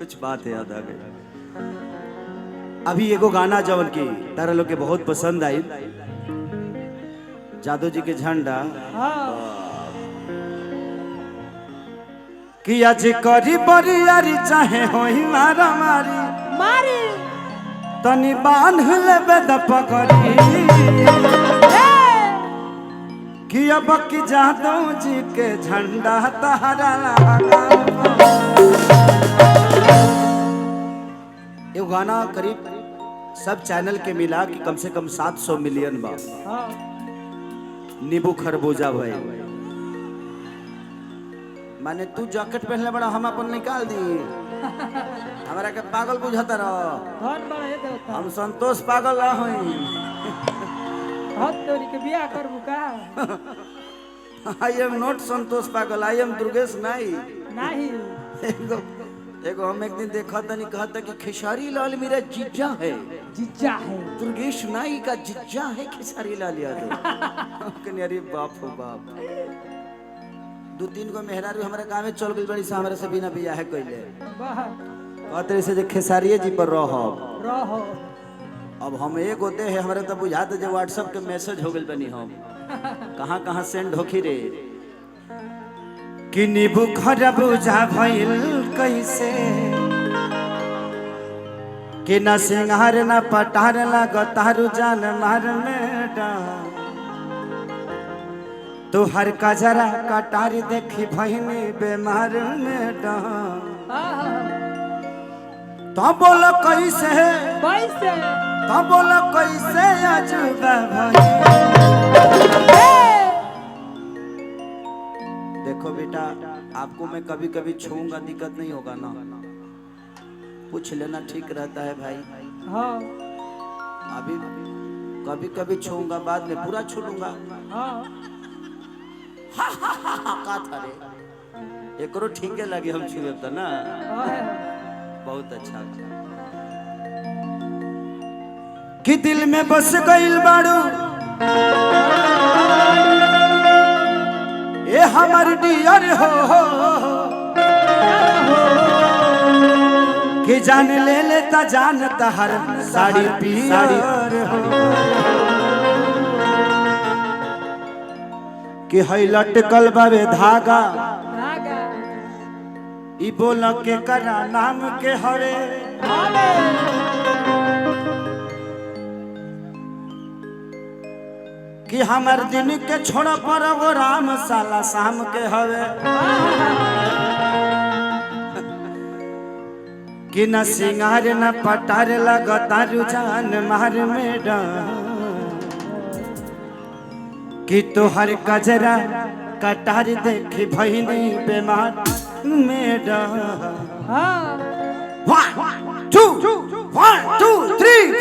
कुछ बात याद आ गई। अभी एगो गाना जवन की तारा लोग के बहुत पसंद आई, जादू जी के झंडा कि आज करी बरियारी चाहे होई मारा मारी मारी तनी बांध लेबे द पकड़ी कि अब की जादू जी के झंडा तहरा लगा। ये गाना करीब सब चैनल के मिला कि कम से कम 700 मिलियन बा। नींबू खरबूजा भाई माने तू जैकेट पहनले बड़ा हम अपन निकाल दी हमारा के पागल बुझाता रहो। हम संतोष पागल ना होई तोरी के बियाह करबू का। आई एम नॉट संतोष पागल, आई एम दुर्गेश नहीं। एगो हम एक दिन देखा तनी कहता कि खेसारी लाल मेरा जीजा है। जीजा है दुर्गेश नाई का जीजा है खेसारी लाल यादव। अरे बाप हो बाप, 2-3 गो मेहरारू हमारे गांव में चल गई बड़ी से हमारे से बिना बियाह कइले। कहते से जे खेसारिये जी पर रहो। अब हम एक होते हैं हमारे तो बुझाते जो व्हाट्सएप के मैसेज हो गइल बनी हम कहां सेंड होखी रे कि नींबू खरबूजा भइल कैसे कि न सिंगार न पटार लगतारू जान मार में तो हर कजरा कटारी देखी भइनी बेमार में तो बोलो कैसे तो बोलो कैसे अजूबा भाई। देखो बेटा आपको मैं कभी कभी छूऊंगा दिक्कत नहीं होगा ना, पूछ लेना ठीक रहता है भाई। हाँ। अभी कभी कभी छूऊंगा बाद में पूरा छू लूंगा। का था रे एकरो ठीक लगे हम छुए तो ना। बहुत अच्छा कि दिल में बस गइल बाड़ू ए हमार डियर हो कि जान ले लेता जानता हर साड़ी पियर हो कि है लटकल बावे धागा ई बोल के करा नाम के हरे कि हमार दिन के छोड़ पर वो राम साला शाम के हवे कि न सिंगार न पटार लगता रुझान मार में कि तोहर कजरा कटार देखी भइनी बेमार में 1 2 3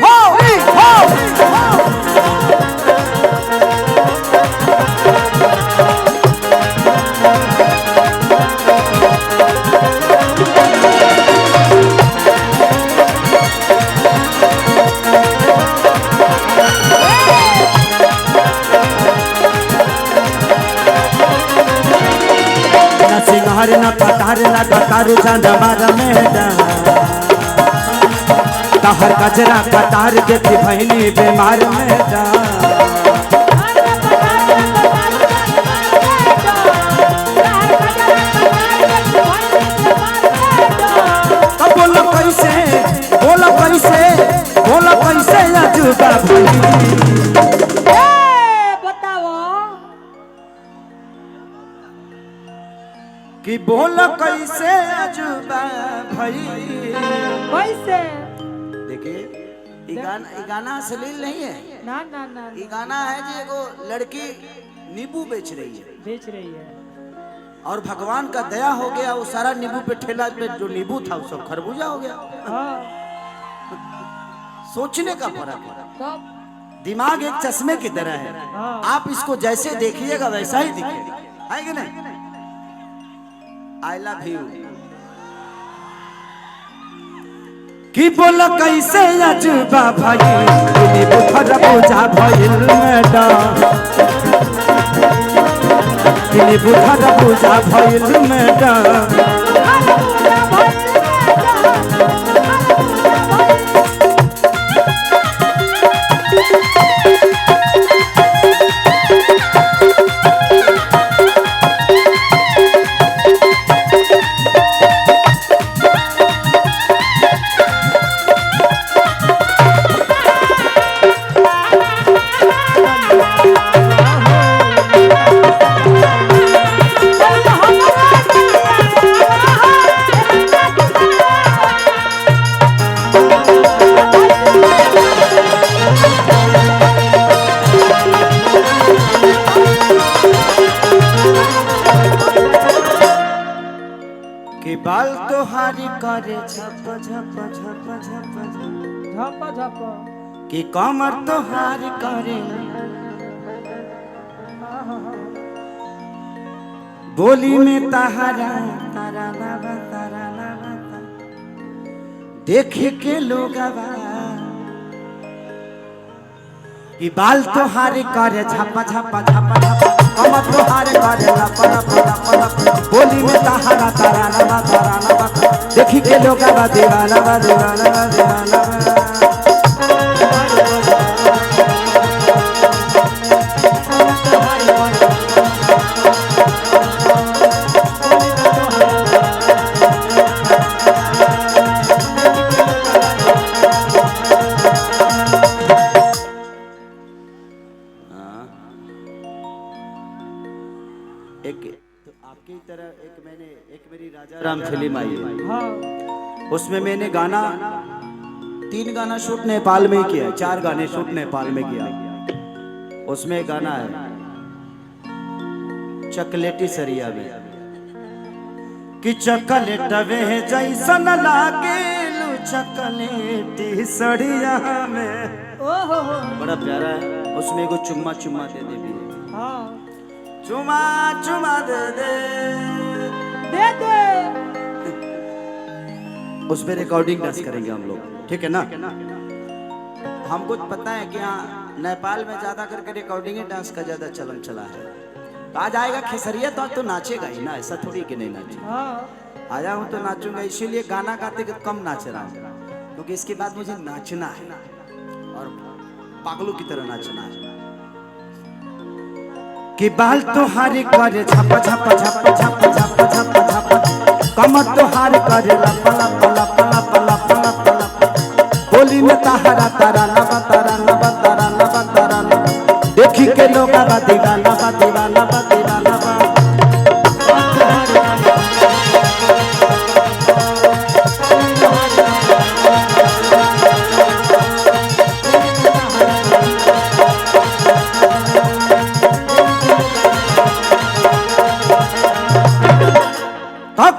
4 न पतार लगातारू जान मारा मेडा तहर कजरा कतार देखी भइनी बेमार मेडा बोलो कैसे अजूबा कि बोल कैसे अजूबा भाई कैसे। देखिए गाना अश्लील नहीं है ना ये गाना है जी एगो लड़की नींबू बेच रही है और भगवान का दया हो गया वो सारा नींबू पे ठेला पे जो नींबू था वो सब खरबूजा हो गया। सोचने का फर्क है, दिमाग एक चश्मे की तरह है। आप इसको जैसे देखिएगा वैसा ही दिखेगा, है कि नहीं। आई लव यू कि बोलो कैसे अजूबा भाई नींबू खरबूजा भइल मैडम नींबू खरबूजा भइल मैडम करे झप झप झप झप झप झप कि कमर तोहार करे बोली में तहारा तारा लावा देख के लोग कि बाल तोहार करे झपा झपा झपा झपा कमर तोहार करे लपा लपा लपा लपा बोली में तहारा तारा लावा देख के लोग दीवाना दीवाना दीवाना आपकी तरह एक मेरी राजा राम फिल्म आई है। हाँ उसमें मैंने गाना 3 गाना शूट नेपाल में ही किया, 4 गाने शूट नेपाल में किया। उसमें एक गाना है चकलेटी सरिया में कि चकलेट वे जैसन लागे चकलेटी सरिया में। ओहो बड़ा प्यारा है। उसमें एगो चुम्मा चुम्मा दे दे भी है। हाँ चुमा चुमा दे दे उस पे रिकॉर्डिंग डांस करेंगे हम लोग, ठीक है ना। हमको पता है कि यहाँ नेपाल में ज्यादा करके रिकॉर्डिंग डांस का ज्यादा चलन चला है। तो आ जाएगा खेसरिया तो नाचेगा ही ना, ऐसा थोड़ी कि नहीं नाचे। हाँ आया हूँ तो नाचूंगा, इसीलिए गाना गाते कम नाच रहा हूँ क्योंकि इसके बाद मुझे नाचना है और पागलों की तरह नाचना है। कि बाल तोहारी करे झपा झपा झपा झपा झपा झपा झपा कमर तोहारी करे लपा लपा लपा लपा लपा लपा लपा बोली में तहारा तारा नवा तारा नवा तारा नवा तारा नवा देखी के लोग दीवाना दीवाना दीवाना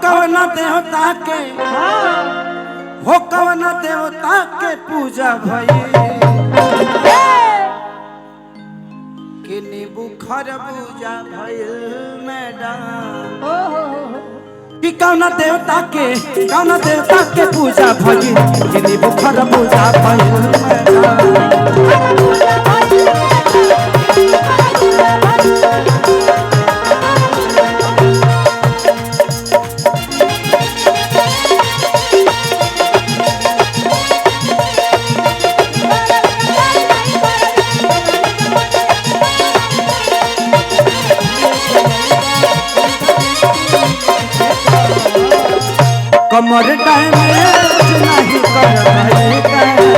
कवना देवता के हो कवना देवता के पूजा भई कि नींबू खरबूजा भइल मैडम। कि कवना देवता के पूजा भई कि नींबू खरबूजा भइल मैडम। कमर डैमेज नहीं कर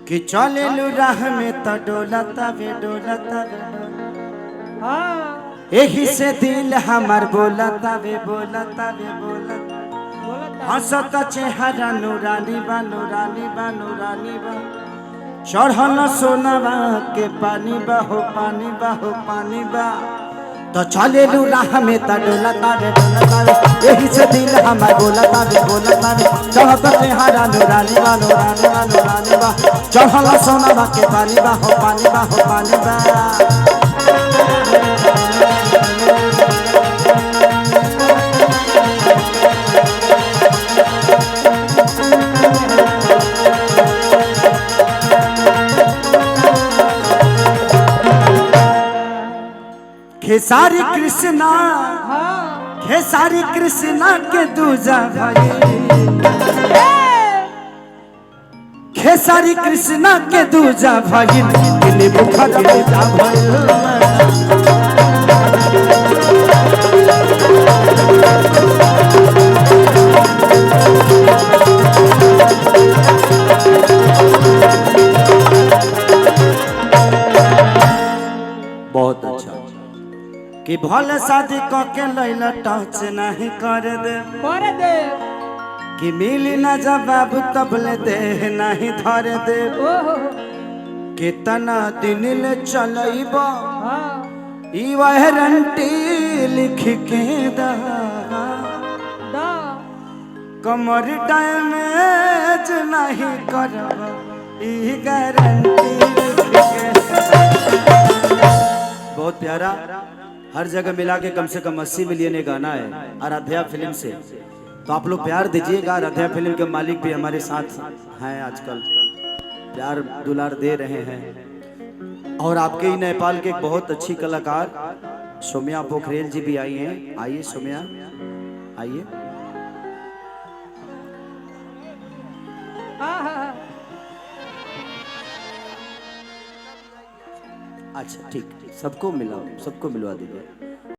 कि चले लू राह में तो डोलता वे डोलता वे हाँ यही से दिल हमार बोलता वे बोलता वे बोलता हंसता चेहरा नूरानी बा नूरानी बा नूरानी बा चढ़ल सोनावा के पानी बा हो पानी बा हो पानी बा तो चले लू राह में तो डोलता वे यही से दिल हमार बोलता वे चढ़ता चेहरा नूरानी बा नूरानी बा नूरानी बा चढ़ल सोनावा के पानी बा हो पानी बा हो पानी बा। खेसारी कृष्णा खेसारी कृष्णा के दूजा भाई खेसारी कृष्णा के दूजा भाई दिल्ली बुखा के दूजा भाई बहुत अच्छा कि कि भले शादी क के लैला टच नहीं कर दे करे दे कि मिली ना जवाब तबले दे नहीं धर दे ओहो कितना दिन ले चलैबा हाँ ई वारंटी लिख के दा दा कमर डैमेज नहीं करबा ई गारंटी लिख के बहुत प्यारा हर जगह मिला के कम से कम 80 मिलियन ये गाना है आराध्या फिल्म से। तो आप लोग प्यार दीजिएगा। आराध्या फिल्म के मालिक भी हमारे साथ हैं आजकल, प्यार दुलार दे रहे हैं। और आपके ही नेपाल के एक बहुत अच्छी कलाकार सोम्या पोखरेल जी भी आई हैं। आइए सोम्या, आइए। अच्छा ठीक, सबको मिलाओ, सबको मिलवा दीजिए।